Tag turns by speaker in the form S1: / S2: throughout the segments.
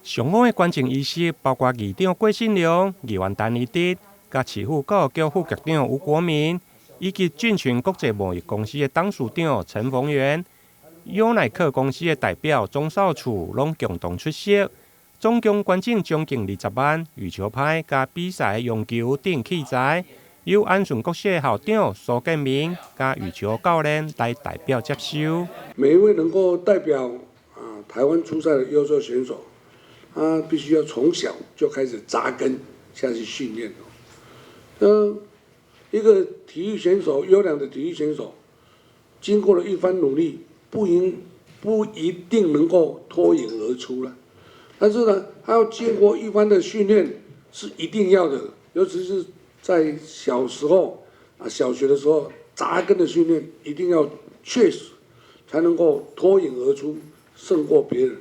S1: 上午的观众仪式包括议长郭信良、议员陈义德、甲市府教育局副局长吴国民，以及俊群国际贸易公司的董事长陈逢源、优乃克公司的代表钟少楚，拢共同出席。总共观众将近20万，羽球拍加比赛用球等器材，由安顺国小校长苏建明加羽球教练来代表接收。
S2: 每一位能够代表台湾出赛的优秀选手，他必须要从小就开始扎根下去训练。一个体育选手，优良的体育选手，经过了一番努力，不一定能够脱颖而出了。但是呢，他要经过一番的训练是一定要的，尤其是在小时候小学的时候扎根的训练，一定要确实才能够脱颖而出，胜过别人。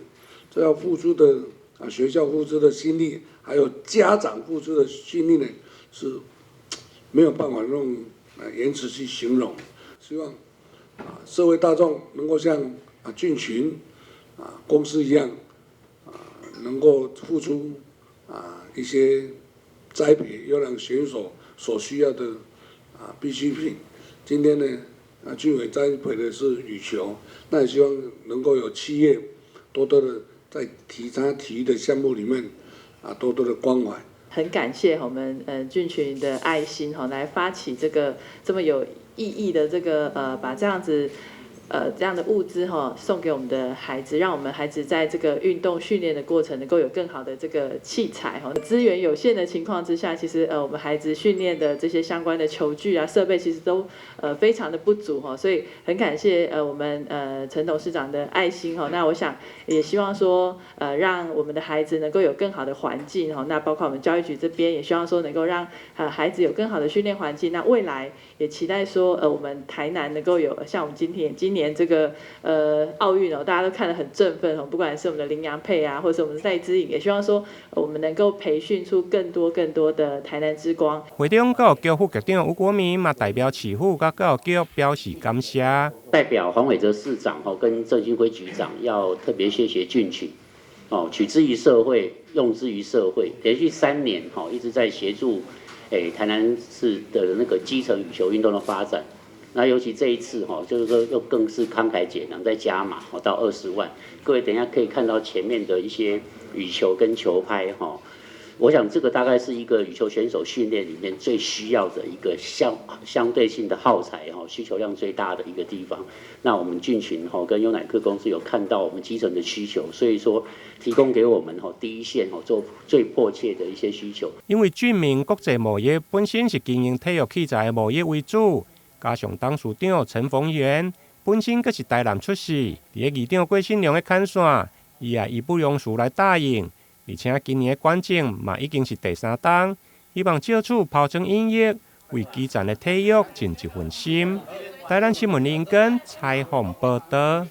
S2: 这要付出的学校付出的心力，还有家长付出的心力呢，是没有办法用言辞去形容。希望社会大众能够像俊群公司一样。能够付出一些栽培优良选手所需要的必需品。今天呢，俊伟栽培的是羽球，那也希望能够有企业多多的在体育的项目里面多多的关怀。
S3: 很感谢我们俊群的爱心来发起这么有意义的把这样子。这样的物资送给我们的孩子，让我们孩子在这个运动训练的过程能够有更好的这个器材资源有限的情况之下，其实我们孩子训练的这些相关的球具设备其实都非常的不足所以很感谢我们陈董事长的爱心那我想也希望说让我们的孩子能够有更好的环境那包括我们教育局这边也希望说能够让孩子有更好的训练环境，那未来也期待说我们台南能够有像我们今年这个奥运大家都看得很振奋不管是我们的林洋配或者是我们的戴资颖，也希望说我们能够培训出更多的台南之光。
S1: 会中教育局副局长吴国民嘛代表市府甲教育局表示感谢，
S4: 代表黄伟哲市长跟郑金辉局长要特别谢谢俊群取之于社会，用之于社会，连续3年一直在协助台南市的那个基层羽球运动的发展。那尤其这一次就是说又更是慷慨解囊，再加码到20万。各位等一下可以看到前面的一些羽球跟球拍我想这个大概是一个羽球选手训练里面最需要的一个相对性的耗材需求量最大的一个地方。那我们俊群跟优乃克公司有看到我们基层的需求，所以说提供给我们第一线做最迫切的一些需求。
S1: 因为俊明国际贸易本身是经营体育器材的贸易为主。加上董事长陈逢源本身阁是台南出世，伫个议长郭信良的牵线，伊也义不容辞来答应。而且今年的观众嘛已经是第3档，希望借此抛砖引玉，为基层的体育尽一份心。台南新闻林根采访报道。